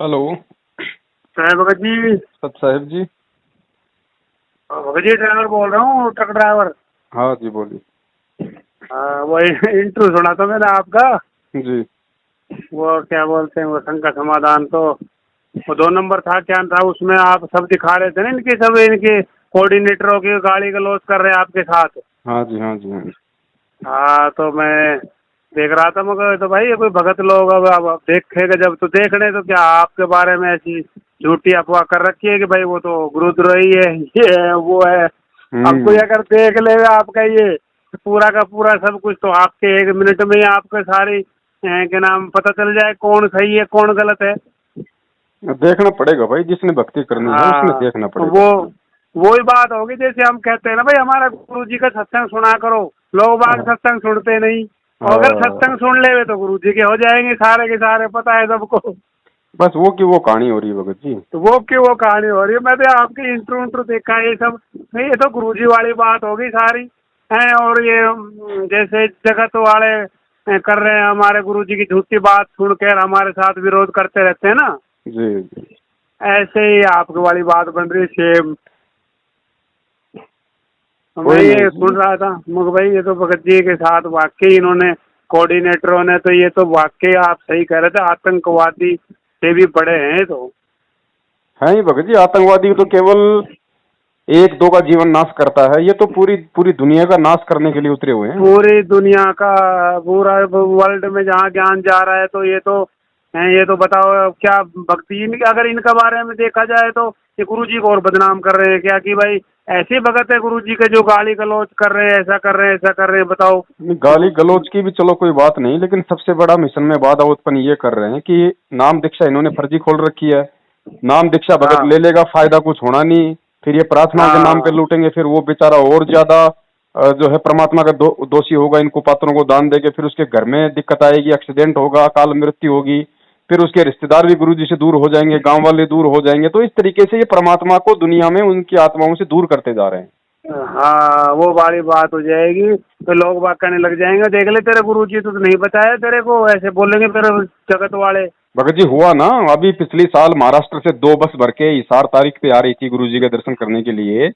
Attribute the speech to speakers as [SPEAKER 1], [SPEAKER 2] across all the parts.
[SPEAKER 1] Hello
[SPEAKER 2] Bhagat ji.
[SPEAKER 1] सत साहिब जी।
[SPEAKER 2] Bhagat ji driver बोल रहा हूँ, ट्रक ड्राइवर।
[SPEAKER 1] हाँ जी बोलिए।
[SPEAKER 2] वो इंटरव्यू सुना था मैंने आपका।
[SPEAKER 1] जी
[SPEAKER 2] वो क्या बोलते हैं, वो शंका समाधान, तो वो 2 नंबर था, क्या था उसमें, आप सब दिखा रहे थे ना, इनकी सब इनकी कोऑर्डिनेटरों की गाली गलौज कर रहे हैं आपके साथ।
[SPEAKER 1] हाँ जी हाँ जी हाँ जी।
[SPEAKER 2] हाँ, तो मैं देख रहा था, मगर तो भाई ये कोई भगत लोग अब देखेगा जब तो देखने, तो क्या आपके बारे में ऐसी झूठी अफवाह कर रखी है कि भाई वो तो गुरुद्रोही है, ये है वो है। अब कोई अगर देख ले आपका ये पूरा का पूरा सब कुछ, तो आपके 1 मिनट में ही आपके सारी के नाम पता चल जाए कौन सही है कौन गलत है।
[SPEAKER 1] देखना पड़ेगा भाई, जिसने भक्ति करनी है उसने
[SPEAKER 2] हाँ,
[SPEAKER 1] देखना
[SPEAKER 2] तो
[SPEAKER 1] पड़ेगा।
[SPEAKER 2] वही बात होगी, जैसे हम कहते हैं ना भाई हमारा गुरु जी का सत्संग सुना करो, लोग बाग
[SPEAKER 1] हाँ
[SPEAKER 2] सत्संग सुनते नहीं। और अगर
[SPEAKER 1] हाँ,
[SPEAKER 2] सत्संग सुन ले तो गुरु जी के हो जाएंगे सारे के सारे, पता है सबको।
[SPEAKER 1] बस वो की वो कहानी हो रही है भगत जी।
[SPEAKER 2] तो वो क्यों वो कहानी हो रही है, मैं तो आपकी इंट्रो देखा है ये सब। नहीं, ये तो गुरु जी वाली बात होगी सारी है। और ये जैसे जगत वाले कर रहे हैं, हमारे गुरु जी की झूठी बात सुनकर हमारे साथ विरोध करते रहते हैं ना,
[SPEAKER 1] जी जी।
[SPEAKER 2] ऐसे ही आपकी वाली बात बन रही है सेम। तो मैं
[SPEAKER 1] कोई नहीं
[SPEAKER 2] ये
[SPEAKER 1] जी।
[SPEAKER 2] सुन रहा था, मगर भाई ये तो भगत जी के साथ वाकई इन्होंने कोऑर्डिनेटरों ने, तो ये तो वाकई आप सही कह रहे थे, आतंकवादी से भी बड़े हैं तो।
[SPEAKER 1] है ही भगत जी, आतंकवादी तो केवल एक दो का जीवन नाश करता है, ये तो पूरी पूरी दुनिया का नाश करने के लिए उतरे हुए हैं।
[SPEAKER 2] पूरी दुनिया का, पूरा वर्ल्ड में जहाँ ज्ञान जा रहा है, तो ये तो बताओ क्या भक्ति अगर इनका बारे में देखा जाए तो ये गुरु जी को और बदनाम कर रहे हैं क्या, कि भाई ऐसे भगत है गुरु जी के जो गाली गलौज कर रहे हैं, ऐसा कर रहे हैं ऐसा कर रहे हैं, बताओ।
[SPEAKER 1] गाली गलौज की भी चलो कोई बात नहीं, लेकिन सबसे बड़ा मिशन में बाधा उत्पन्न ये कर रहे हैं कि नाम दीक्षा इन्होंने फर्जी खोल रखी है। नाम दीक्षा भगत
[SPEAKER 2] हाँ
[SPEAKER 1] ले लेगा, फायदा कुछ होना नहीं, फिर ये प्रार्थना के नाम पे
[SPEAKER 2] हाँ
[SPEAKER 1] लूटेंगे, फिर वो बेचारा और ज्यादा जो है परमात्मा का दोषी होगा, इनको पात्रों को दान देके, फिर उसके घर में दिक्कत आएगी, एक्सीडेंट होगा, अकाल मृत्यु होगी, फिर उसके रिश्तेदार भी गुरु जी से दूर हो जाएंगे, गांव वाले दूर हो जाएंगे। तो इस तरीके से ये परमात्मा को दुनिया में उनकी आत्माओं से दूर करते जा रहे हैं।
[SPEAKER 2] हाँ, वो बड़ी बात हो जाएगी, तो लोग बात करने लग जाएंगे, देख ले तेरे गुरु जी तो नहीं बताया तेरे को, ऐसे बोलेंगे फिर जगत वाले।
[SPEAKER 1] भगत जी हुआ ना, अभी पिछली साल महाराष्ट्र से 2 बस भर के हिसार तारीख पे आ रही थी गुरु जी के दर्शन करने के लिए।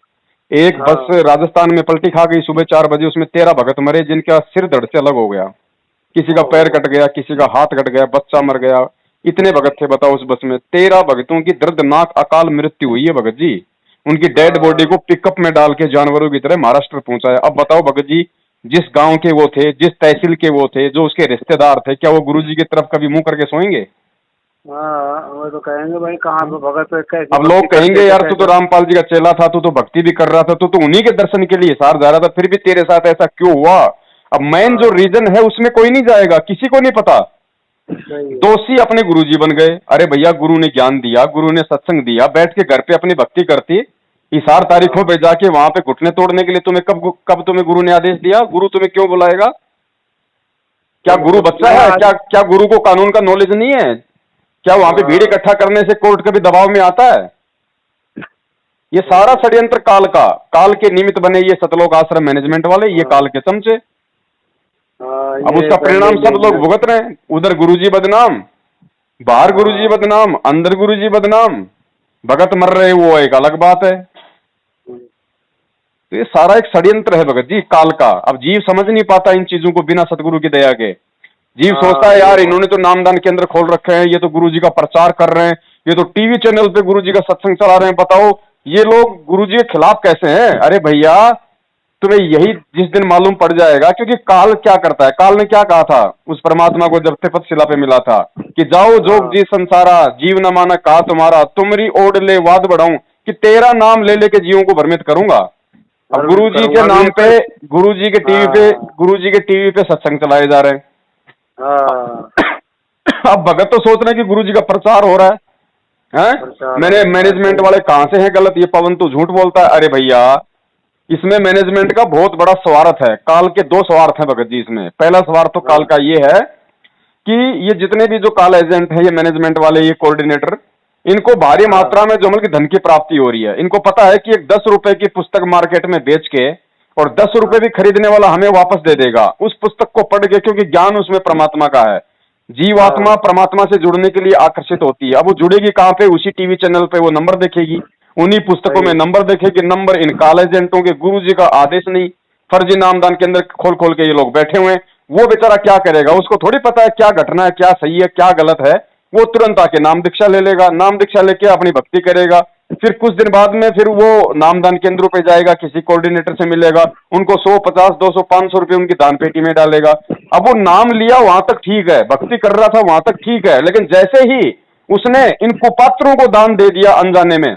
[SPEAKER 1] एक बस
[SPEAKER 2] हाँ
[SPEAKER 1] राजस्थान में पलटी खा गई सुबह 4 बजे, उसमें 13 भगत मरे, जिनका सिर धड़ से अलग हो गया, किसी का पैर कट गया, किसी का हाथ कट गया, बच्चा मर गया। इतने भगत थे बताओ उस बस में, 13 भगतों की दर्दनाक अकाल मृत्यु हुई है भगत जी। उनकी डेड बॉडी को पिकअप में डाल के जानवरों की तरह महाराष्ट्र पहुंचाया। अब बताओ भगत जी, जिस गांव के वो थे, जिस तहसील के वो थे, जो उसके रिश्तेदार थे, क्या वो गुरु जी की तरफ कभी मुंह करके सोएंगे?
[SPEAKER 2] हाँ, वो तो कहेंगे भाई कहाँ पे भगत है, कैसे
[SPEAKER 1] अब लोग
[SPEAKER 2] भक्ति
[SPEAKER 1] कहेंगे
[SPEAKER 2] करते थे
[SPEAKER 1] यार तू तो
[SPEAKER 2] कैसे।
[SPEAKER 1] रामपाल जी का चेला था, तू तो भक्ति भी कर रहा था, तू तो उन्हीं के दर्शन के लिए हिसार जा रहा था, फिर भी तेरे साथ ऐसा क्यों हुआ? अब मेन जो
[SPEAKER 2] हाँ,
[SPEAKER 1] रीजन है उसमें कोई नहीं जाएगा, किसी को नहीं पता।
[SPEAKER 2] सही है।
[SPEAKER 1] दोषी अपने गुरुजी बन गए। अरे भैया, गुरु ने ज्ञान दिया, गुरु ने सत्संग दिया, बैठ के घर पे अपनी भक्ति करती, हिसार तारीखों
[SPEAKER 2] हाँ,
[SPEAKER 1] पे जाके वहां पे घुटने तोड़ने के लिए तुम्हें कब तुम्हें गुरु ने आदेश दिया? गुरु तुम्हें क्यों बुलाएगा? क्या गुरु बच्चा
[SPEAKER 2] नहीं
[SPEAKER 1] है?
[SPEAKER 2] आज।
[SPEAKER 1] क्या गुरु को कानून का नॉलेज नहीं है? क्या वहां पे भीड़
[SPEAKER 2] हाँ,
[SPEAKER 1] इकट्ठा करने से कोर्ट कभी दबाव में आता है? ये
[SPEAKER 2] सही
[SPEAKER 1] सारा
[SPEAKER 2] है।
[SPEAKER 1] षड्यंत्र काल के निमित्त बने ये सतलोक आश्रम मैनेजमेंट वाले, ये
[SPEAKER 2] हाँ
[SPEAKER 1] काल के चमचे।
[SPEAKER 2] हाँ,
[SPEAKER 1] अब
[SPEAKER 2] ये
[SPEAKER 1] उसका
[SPEAKER 2] पहले
[SPEAKER 1] परिणाम सब लोग भुगत रहे हैं। उधर गुरुजी बदनाम, बाहर गुरुजी
[SPEAKER 2] हाँ,
[SPEAKER 1] बदनाम, अंदर गुरुजी बदनाम, भगत मर रहे वो एक अलग बात है। तो ये सारा एक षड्यंत्र है भगत जी, काल का। अब जीव समझ नहीं पाता इन चीजों को बिना सतगुरु की दया के। जीव सोचता
[SPEAKER 2] हाँ,
[SPEAKER 1] है
[SPEAKER 2] ये
[SPEAKER 1] यार
[SPEAKER 2] बात।
[SPEAKER 1] इन्होंने तो नामदान केंद्र खोल रखे हैं, ये तो गुरु जी का प्रचार कर रहे हैं, ये तो टीवी चैनल पे गुरु जी का सत्संग चला रहे हैं, बताओ ये लोग गुरु जी के खिलाफ कैसे हैं? अरे भैया, तुम्हें यही जिस दिन मालूम पड़ जाएगा, क्योंकि काल क्या करता है, काल ने क्या कहा था उस परमात्मा को जब तपशिला पे मिला था कि जाओ जोग
[SPEAKER 2] हाँ,
[SPEAKER 1] जी संसारा, जीव न माना कहा तुम्हारा, तुमरी ओढ़ ले वाद बढ़ाऊं, कि तेरा नाम ले लेके जीवों को भ्रमित करूंगा। अब
[SPEAKER 2] अर्पित
[SPEAKER 1] गुरु जी के
[SPEAKER 2] करूंगा भी
[SPEAKER 1] नाम
[SPEAKER 2] एक।
[SPEAKER 1] पे, गुरु जी के टीवी पे,
[SPEAKER 2] हाँ
[SPEAKER 1] गुरु जी के टीवी पे सत्संग चलाए जा रहे हैं।
[SPEAKER 2] हाँ,
[SPEAKER 1] अब भगत तो सोच रहे हैं कि गुरु जी का प्रचार हो रहा है।
[SPEAKER 2] प्रचार हो
[SPEAKER 1] मैंने
[SPEAKER 2] रहा है,
[SPEAKER 1] मैनेजमेंट
[SPEAKER 2] सही।
[SPEAKER 1] वाले कहां से हैं गलत, ये पवन तो झूठ बोलता है। अरे भैया, इसमें मैनेजमेंट का बहुत बड़ा स्वार्थ है। काल के 2 स्वार्थ हैं भगत जी इसमें। पहला स्वार्थ तो काल
[SPEAKER 2] हाँ
[SPEAKER 1] का ये है कि ये जितने भी जो काल एजेंट है, ये मैनेजमेंट वाले, ये कोऑर्डिनेटर, इनको भारी
[SPEAKER 2] हाँ,
[SPEAKER 1] मात्रा में जो मतलब धन की प्राप्ति हो रही है। इनको पता है कि एक 10 रुपए की पुस्तक मार्केट में बेच के और 10 रुपए
[SPEAKER 2] हाँ,
[SPEAKER 1] भी खरीदने वाला हमें वापस दे देगा उस पुस्तक को पढ़ के, क्योंकि ज्ञान उसमें परमात्मा का है। जीवात्मा परमात्मा से जुड़ने के लिए आकर्षित होती है। अब वो जुड़ेगी कहाँ पे? उसी टीवी चैनल पे वो नंबर देखेगी, उन्हीं पुस्तकों में नंबर देखेगी। नंबर इन काल एजेंटों के, गुरु जी का आदेश नहीं, फर्जी नामदान के अंदर खोल खोल के ये लोग बैठे हुए हैं। वो बेचारा क्या करेगा? उसको थोड़ी पता है क्या घटना है, क्या सही है, क्या गलत है। वो तुरंत आके नाम दीक्षा ले लेगा, नाम दीक्षा लेके अपनी भक्ति करेगा। फिर कुछ दिन बाद में फिर वो नामदान केंद्रों पे जाएगा, किसी कोऑर्डिनेटर से मिलेगा, उनको 100, 50, 200, 500 रुपए उनकी दान पेटी में डालेगा। अब वो नाम लिया वहां तक ठीक है, भक्ति कर रहा था वहां तक ठीक है, लेकिन जैसे ही उसने इन कुपात्रों को दान दे दिया अनजाने में,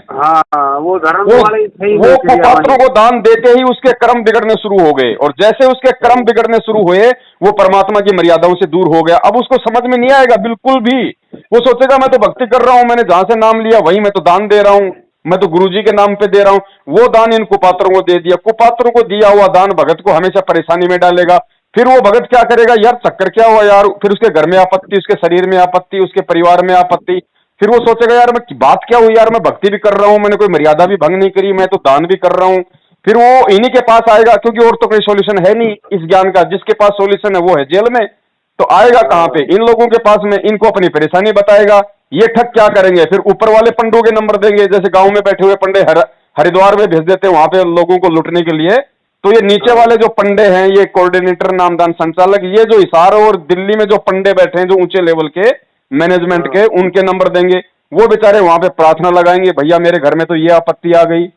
[SPEAKER 2] वो धर्म
[SPEAKER 1] वो
[SPEAKER 2] वाले सही
[SPEAKER 1] वो कुपात्रों को दान देते ही उसके कर्म बिगड़ने शुरू हो गए, और जैसे उसके कर्म बिगड़ने शुरू हुए वो परमात्मा की मर्यादाओं से दूर हो गया। अब उसको समझ में नहीं आएगा बिल्कुल भी। वो सोचेगा मैं तो भक्ति कर रहा हूं, मैंने जहां से नाम लिया वहीं मैं तो दान दे रहा हूं, मैं तो गुरुजी के नाम पे दे रहा हूं। वो दान इन कुपात्रों को दे दिया। कुपात्रों को दिया हुआ दान भगत को हमेशा परेशानी में डालेगा। फिर वो भगत क्या करेगा? यार चक्कर क्या हुआ यार? फिर उसके घर में आपत्ति, उसके शरीर में आपत्ति, उसके परिवार में आपत्ति। फिर वो सोचेगा यार मैं बात क्या हुई यार, मैं भक्ति भी कर रहा हूं, मैंने कोई मर्यादा भी भंग नहीं करी, मैं तो दान भी कर रहा हूं। फिर वो इन्हीं के पास आएगा, क्योंकि और तो कोई सॉल्यूशन है नहीं इस ज्ञान का। जिसके पास सॉल्यूशन है वो है जेल में, तो आएगा कहां पे? इन लोगों के पास में। इनको अपनी परेशानी बताएगा। ये ठग क्या करेंगे? फिर ऊपर वाले पंडों के नंबर देंगे, जैसे गांव में बैठे हुए पंडे हरिद्वार में भेज देते हैं वहां पे लोगों को लूटने के लिए। तो ये नीचे वाले जो पंडे हैं, ये कोऑर्डिनेटर, नामदान संचालक, ये जो हिसार और दिल्ली में जो पंडे बैठे हैं जो ऊंचे लेवल के मैनेजमेंट के, उनके नंबर देंगे। वो बेचारे वहां पे प्रार्थना लगाएंगे, भैया मेरे घर में तो ये आपत्ति आ गई,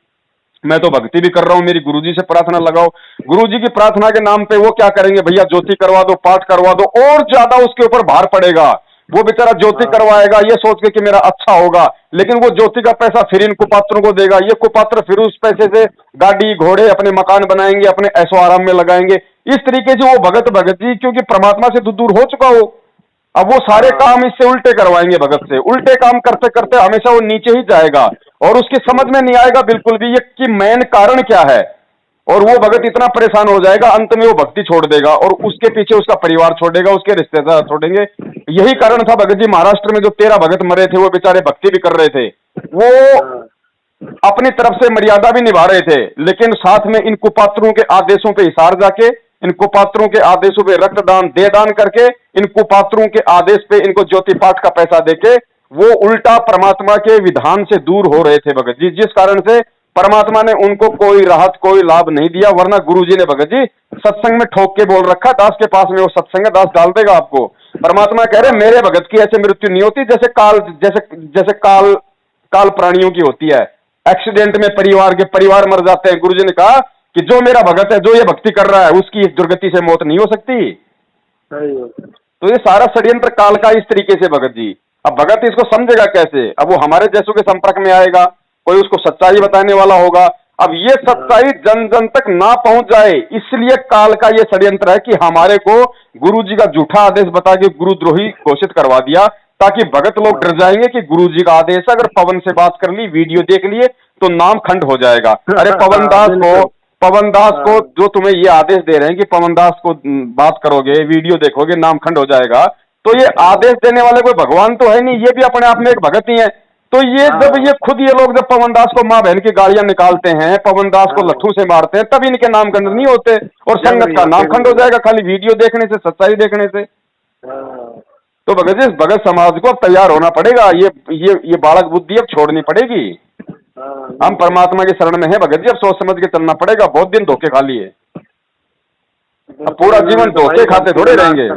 [SPEAKER 1] मैं तो भक्ति भी कर रहा हूं, मेरी गुरुजी से प्रार्थना लगाओ। गुरुजी की प्रार्थना के नाम पे वो क्या करेंगे? भैया ज्योति करवा दो, पाठ करवा दो, और ज्यादा उसके ऊपर भार पड़ेगा। वो बेचारा ज्योति करवाएगा ये सोच के कि मेरा अच्छा होगा, लेकिन वो ज्योति का पैसा फिर इन कुपात्रों को देगा। ये कुपात्र फिर उस पैसे से गाड़ी घोड़े अपने मकान बनाएंगे, अपने ऐशो आराम में लगाएंगे। इस तरीके से वो भगत जी, क्योंकि परमात्मा से तो दूर हो चुका हो, अब वो सारे काम इससे उल्टे करवाएंगे भगत से। उल्टे काम करते करते हमेशा वो नीचे ही जाएगा, और उसकी समझ में नहीं आएगा बिल्कुल भी ये कि मेन कारण क्या है। और वो भगत इतना परेशान हो जाएगा, अंत में वो भक्ति छोड़ देगा, और उसके पीछे उसका परिवार छोड़ेगा, उसके रिश्तेदार छोड़ेंगे। यही कारण था भगत जी, महाराष्ट्र में जो 13 भगत मरे थे, वो बेचारे भक्ति भी कर रहे थे, वो अपनी तरफ से मर्यादा भी निभा रहे थे, लेकिन साथ में इन कुपात्रों के आदेशों पे हिसार जाके, इन कुपात्रों के आदेशों पे रक्तदान देदान करके, इन कुपात्रों के आदेश पे इनको ज्योति पाठ का पैसा देके वो उल्टा परमात्मा के विधान से दूर हो रहे थे भगत जी। जिस कारण से परमात्मा ने उनको कोई राहत, कोई लाभ नहीं दिया। वरना गुरुजी ने भगत जी सत्संग में ठोक के बोल रखा, दास के पास में वो सत्संग दास डाल देगा आपको। परमात्मा कह रहे मेरे भगत की ऐसे मृत्यु नहीं होती जैसे काल प्राणियों की होती है। एक्सीडेंट में परिवार मर जाते हैं। गुरुजी ने कहा कि जो मेरा भगत है, जो ये भक्ति कर रहा है, उसकी इस दुर्गति से मौत नहीं हो सकती। तो ये सारा षड्यंत्र काल का इस तरीके से भगत जी। अब भगत इसको समझेगा कैसे? अब वो हमारे जैसों के संपर्क में आएगा, कोई उसको सच्चाई बताने वाला होगा। अब ये सच्चाई जन जन तक ना पहुंच जाए, इसलिए काल का ये षड्यंत्र है कि हमारे को गुरुजी का झूठा आदेश बता के गुरुद्रोही घोषित करवा दिया, ताकि भगत लोग डर जाएंगे कि गुरुजी का आदेश अगर पवन से बात कर ली, वीडियो देख लिए तो नाम खंड हो जाएगा। अरे पवन दास को जो तुम्हें ये आदेश दे रहे हैं कि पवन दास को बात करोगे, वीडियो देखोगे, नाम खंड हो जाएगा, तो ये आदेश देने वाले कोई भगवान तो है नहीं, ये भी अपने आप में एक भगत ही है। तो ये जब ये खुद ये लोग जब पवन दास को माँ बहन की गालियां निकालते हैं, पवन दास को लट्ठू से मारते हैं, तब इनके नाम खंड नहीं होते, और संगत का नाम खंड हो जाएगा खाली वीडियो देखने से, सच्चाई देखने से। तो भगत जी, भगत समाज को अब तैयार होना पड़ेगा। ये बालक बुद्धि अब छोड़नी पड़ेगी। हम परमात्मा की शरण में है भगत जी, अब सोच समझ के चलना पड़ेगा। बहुत दिन धोखे खा लिए, अब पूरा जीवन धोखे खाते थोड़े रहेंगे।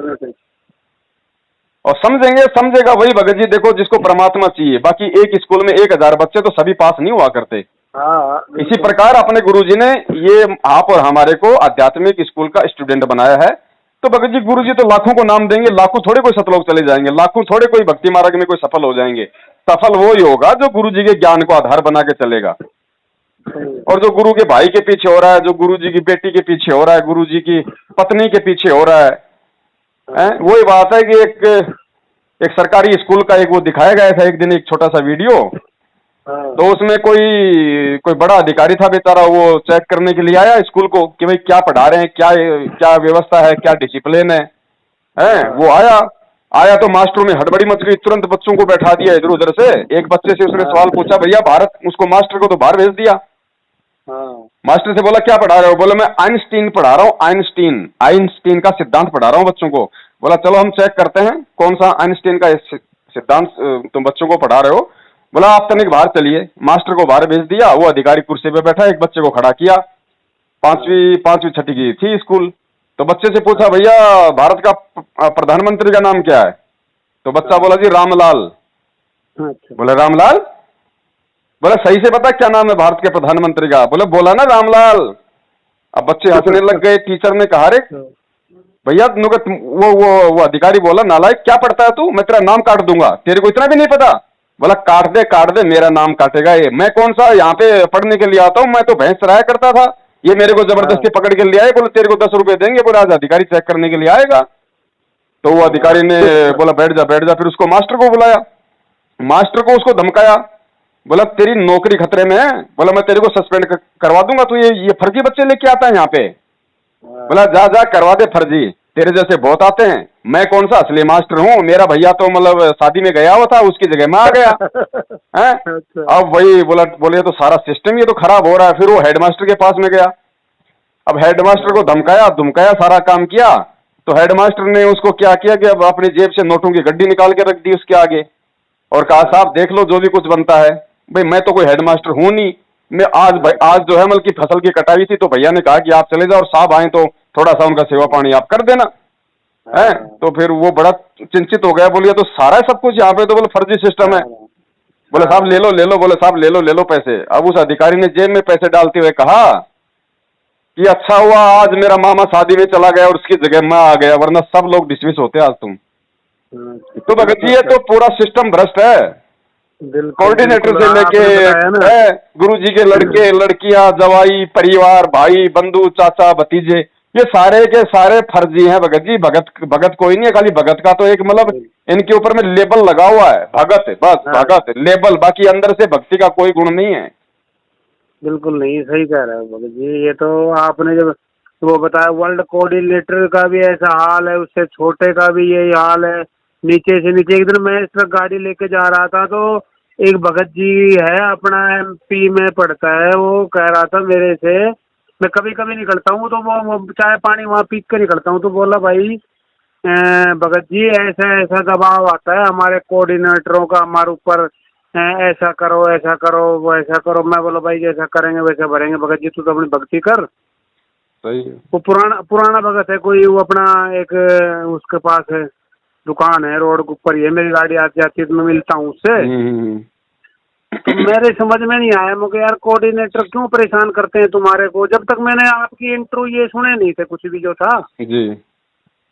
[SPEAKER 1] और समझेगा वही भगत जी। देखो, जिसको परमात्मा चाहिए, बाकी एक स्कूल में 1000 बच्चे तो सभी पास नहीं हुआ करते। इसी प्रकार अपने गुरुजी ने ये आप और हमारे को आध्यात्मिक स्कूल का स्टूडेंट बनाया है। तो भगत जी, गुरुजी तो लाखों को नाम देंगे, लाखों थोड़े कोई सतलोक चले जाएंगे, लाखों थोड़े कोई भक्ति मार्ग में कोई सफल हो जाएंगे। सफल वो ही होगा जो गुरुजी के ज्ञान को आधार बना के चलेगा। और जो गुरु के भाई के पीछे हो रहा है, जो गुरुजी की बेटी के पीछे हो रहा है, गुरुजी की पत्नी के पीछे हो रहा है, वही बात है कि एक सरकारी स्कूल का एक वो दिखाया गया था एक दिन, एक छोटा सा वीडियो। तो उसमें कोई बड़ा अधिकारी था बेचारा, वो चेक करने के लिए आया स्कूल को कि भाई क्या पढ़ा रहे हैं, क्या व्यवस्था है, क्या डिसिप्लिन है। वो आया तो मास्टरों में हड़बड़ी मच गई, तुरंत बच्चों को बैठा दिया इधर उधर से। एक बच्चे से उसने सवाल पूछा, भैया भारत, उसको मास्टर को तो बाहर भेज दिया। मास्टर से बोला क्या पढ़ा रहे हो? बोला मैं आइंस्टीन पढ़ा रहा हूँ, आइंस्टीन का सिद्धांत पढ़ा रहा हूँ बच्चों को। बोला चलो हम चेक करते हैं कौन सा आइंस्टीन का सिद्धांत तुम बच्चों को पढ़ा रहे हो। बोला आप तनिक बाहर चलिए, मास्टर को बाहर भेज दिया। वो अधिकारी कुर्सी पे बैठा, एक बच्चे को खड़ा किया, पांचवी छठी की थी स्कूल। तो बच्चे से पूछा भैया भारत का प्रधानमंत्री का नाम क्या है? तो बच्चा बोला जी रामलाल।
[SPEAKER 2] अच्छा।
[SPEAKER 1] बोले रामलाल? बोले सही से बता क्या नाम है भारत के प्रधानमंत्री का? बोले बोला ना रामलाल। अब बच्चे हंसने लग गए। टीचर ने कहा रे भैया वो अधिकारी बोला नालायक क्या पढ़ता है तू, मैं तेरा नाम काट दूंगा, तेरे को इतना भी नहीं पता? बोला काट दे मेरा नाम काटेगा ये, मैं कौन सा यहाँ पे पढ़ने के लिए आता हूँ, मैं तो भैंस चराया करता था, ये मेरे को जबरदस्ती पकड़ के ले आए। बोले तेरे को 10 रुपए देंगे। बोले आज अधिकारी चेक करने के लिए आएगा। तो वो अधिकारी ने बोला बैठ जा। फिर उसको मास्टर को बुलाया, मास्टर को उसको धमकाया। बोला तेरी नौकरी खतरे में है, बोला मैं तेरे को सस्पेंड करवा दूंगा, तू ये फर्जी बच्चे लेके आता है यहाँ पे। बोला जा करवा दे फर्जी, तेरे जैसे बहुत आते हैं, मैं कौन सा असली मास्टर हूँ, मेरा भैया तो मतलब शादी में गया हुआ था, उसकी जगह मैं आ गया है। अब वही बोले तो सारा सिस्टम ये तो खराब हो रहा है। फिर वो हेडमास्टर के पास में गया। अब हेडमास्टर को धमकाया सारा काम किया। तो हेडमास्टर ने उसको क्या किया कि अब अपनी जेब से नोटों की गड्डी निकाल के रख दी उसके आगे और कहा साहब देख लो जो भी कुछ बनता है। भाई मैं तो कोई हेडमास्टर हूं नहीं, मैं आज जो है मतलब की फसल की कटाई थी तो भैया ने कहा कि आप चले जाओ और साहब आए तो थोड़ा सा उनका सेवा पानी आप कर देना है। तो फिर वो बड़ा चिंतित हो गया, बोलिए तो सारा सब कुछ यहाँ पे तो बोले फर्जी सिस्टम है। बोले साहब ले लो, बोले साहब ले लो पैसे। अब उस अधिकारी ने जेब में पैसे डालते हुए कहा कि अच्छा हुआ आज मेरा मामा शादी में चला गया और उसकी जगह मैं आ गया, वरना सब लोग डिसमिस होते आज तुम। तो भगत जी ये तो पूरा सिस्टम भ्रष्ट है, कोऑर्डिनेटर से लेके गुरुजी के लड़के लड़कियां जवाई परिवार भाई बंधु चाचा भतीजे ये सारे के सारे फर्जी हैं भगत जी। भगत कोई नहीं है, खाली भगत का तो एक मतलब इनके ऊपर में लेबल लगा हुआ है भगत, बस भगत लेबल, बाकी अंदर से भक्ति का कोई गुण नहीं है।
[SPEAKER 2] बिल्कुल नहीं, सही कह रहे हो भगत जी। ये तो आपने जब वो बताया वर्ल्ड कोऑर्डिनेटर का भी ऐसा हाल है, उससे छोटे का भी यही हाल है, नीचे से नीचे। एक दिन मैं इस तरह गाड़ी लेके जा रहा था तो एक भगत जी है अपना MP में पढ़ता है, वो कह रहा था मेरे से, मैं कभी कभी निकलता हूँ तो वो चाय पानी वहाँ पी के निकलता हूँ, तो बोला भाई भगत जी ऐसा ऐसा दबाव आता है हमारे कोऑर्डिनेटरों का हमारे ऊपर, ऐसा करो वो ऐसा करो। मैं बोला भाई जैसा करेंगे वैसा भरेंगे, भगत जी तू तो अपनी भक्ति कर।
[SPEAKER 1] सही है।
[SPEAKER 2] वो पुराना भगत है कोई, वो अपना एक उसके पास है दुकान है रोड के ऊपर ही है, मेरी गाड़ी आती जाती है तो मैं मिलता हूँ उससे। तो मेरे समझ में नहीं आया, मुझे यार कोऑर्डिनेटर क्यों परेशान करते हैं तुम्हारे को, जब तक मैंने आपकी इंट्रो ये सुने नहीं थे कुछ भी जो था
[SPEAKER 1] जी।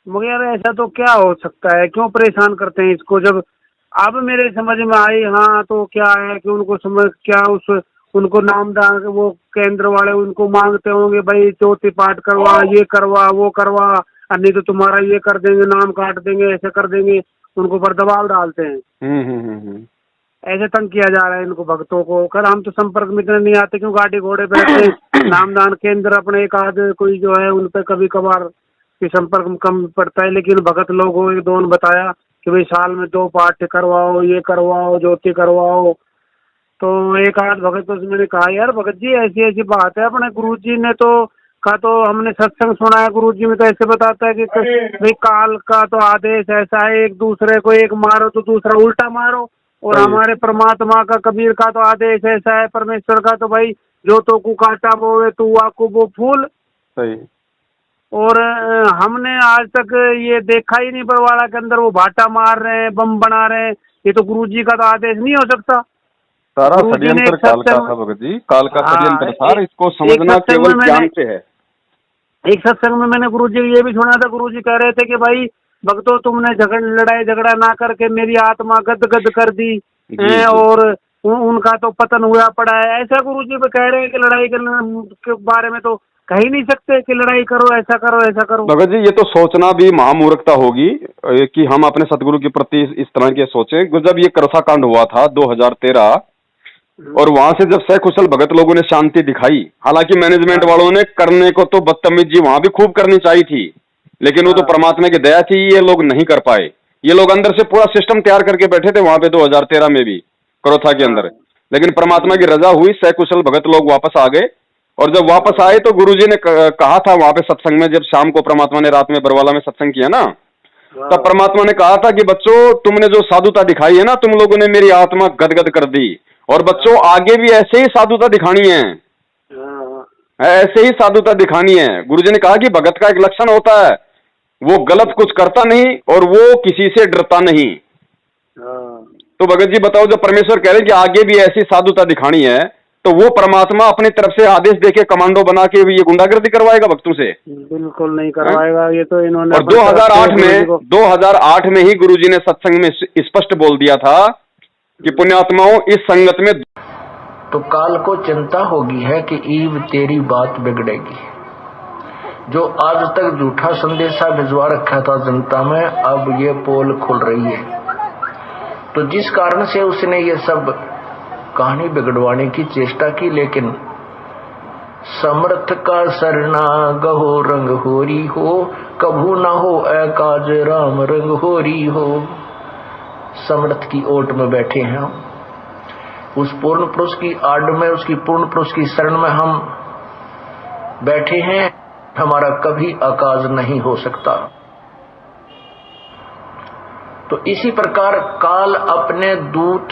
[SPEAKER 2] मुझे यार ऐसा तो क्या हो सकता है, क्यों परेशान करते हैं इसको। जब अब मेरे समझ में आई हाँ तो क्या है कि उनको समझ क्या उनको नामदान वो केंद्र वाले उनको मांगते होंगे भाई चौथी पाठ करवा, ये करवा वो करवा, नहीं तो तुम्हारा ये कर देंगे नाम काट देंगे ऐसे कर देंगे, उनको पर दबाव डालते हैं। ऐसे तंग किया जा रहा है इनको भक्तों को। कर हम तो संपर्क में इतने नहीं आते क्यों, गाड़ी घोड़े पे रहते नामदान केंद्र अपने एक आध कोई जो है उन पे कभी कभार संपर्क कम पड़ता है, लेकिन भगत लोगों एक दो ने बताया कि भाई साल में 2 पाठ करवाओ, ये करवाओ, ज्योति करवाओ। तो एक आध भगत तो मैंने कहा यार भगत जी ऐसी ऐसी बात है, अपने गुरु जी ने तो कहा, तो हमने सत्संग सुना है गुरु जी में तो ऐसे बताता है कि भाई काल का तो आदेश ऐसा है, एक दूसरे को एक मारो तो दूसरा उल्टा मारो, और हमारे परमात्मा का कबीर का तो आदेश ऐसा है, परमेश्वर का तो भाई जो तो को काटा बोवे तू आकू वो फूल।
[SPEAKER 1] सही।
[SPEAKER 2] और हमने आज तक ये देखा ही नहीं बरवाड़ा के अंदर वो भाटा मार रहे हैं, बम बना रहे हैं, ये तो गुरु जी का तो आदेश नहीं हो सकता।
[SPEAKER 1] सारा षड्यंत्र काल का था भगत जी, काल का षड्यंत्र था, इसको समझना केवल ज्ञान से है।
[SPEAKER 2] एक सत्संग में मैंने गुरु जी ये भी सुना था, गुरु जी कह रहे थे कि भाई भक्तों तुमने लड़ाई झगड़ा ना करके मेरी आत्मा गद कर दी है, और उनका तो पतन हुआ पड़ा है, ऐसा गुरु जी कह रहे हैं कि लड़ाई के बारे में तो कह ही नहीं सकते कि लड़ाई करो ऐसा करो। भगत
[SPEAKER 1] जी ये तो सोचना भी महामूर्खता होगी कि हम अपने सतगुरु के प्रति इस तरह के सोचें। जब ये करसा कांड हुआ था 2013 और वहां से जब सकुशल भगत लोगों ने शांति दिखाई, हालांकि मैनेजमेंट वालों ने करने को तो बदतमीजी वहां भी खूब करनी चाहिए थी, लेकिन वो तो परमात्मा की दया थी, ये लोग नहीं कर पाए। ये लोग अंदर से पूरा सिस्टम तैयार करके बैठे थे वहां पे 2013 में भी करोथा के अंदर, लेकिन परमात्मा की रजा हुई, सकुशल भगत लोग वापस आ गए। और जब वापस आए तो गुरुजी ने कहा था वहां पे सत्संग में, जब शाम को परमात्मा ने रात में बरवाला में सत्संग किया ना, तब परमात्मा ने कहा था कि बच्चों तुमने जो साधुता दिखाई है ना, तुम लोगों ने मेरी आत्मा गदगद कर दी, और बच्चों आगे भी ऐसे ही साधुता दिखानी है, ऐसे ही साधुता दिखानी है। गुरुजी ने कहा कि भगत का एक लक्षण होता है, वो गलत कुछ करता नहीं और वो किसी से डरता नहीं। तो भगत जी बताओ, जब परमेश्वर कह रहे हैं कि आगे भी ऐसी साधुता दिखानी है, तो वो परमात्मा अपनी तरफ से आदेश देके कमांडो बना के ये गुंडागर्दी करवाएगा भक्तों से?
[SPEAKER 2] बिल्कुल नहीं करवाएगा। ये तो इन्होंने
[SPEAKER 1] और 2008 में ही गुरुजी ने सत्संग में स्पष्ट बोल दिया था कि पुण्यात्माओं, इस संगत में
[SPEAKER 3] तो काल को चिंता होगी है कि ईव तेरी बात बिगड़ेगी। जो आज तक झूठा संदेशा भिजवा रखा था जनता में, अब ये पोल खुल रही है। तो जिस कारण से उसने ये सब कहानी बिगड़वाने की चेष्टा की, लेकिन समर्थ का सरना गहो रंग होरी हो, कभू ना हो एकाज राम रंग होरी हो। समर्थ की ओट में बैठे हैं हम, उस पूर्ण पुरुष की आड़ में, उसकी पूर्ण पुरुष की शरण में हम बैठे हैं। हमारा कभी अकाज नहीं हो सकता। तो इसी प्रकार काल अपने दूत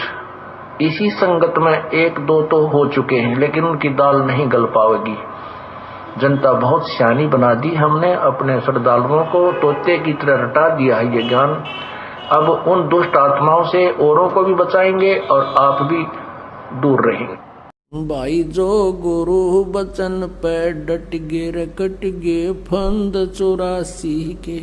[SPEAKER 3] इसी संगत में एक दो तो हो चुके हैं, लेकिन उनकी दाल नहीं गल पाएगी। जनता बहुत सियानी बना दी हमने, अपने श्रद्धालुओं को तोते की तरह रटा दिया है ये ज्ञान। अब उन दुष्ट आत्माओं से औरों को भी बचाएंगे और आप भी दूर रहेंगे। भाई जो गुरु बचन पे डट गे रकट गे फंद 84 के।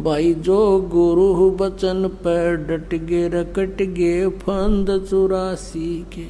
[SPEAKER 3] भाई जो गुरु बचन पे डट गे रकट गे फंद 84 के।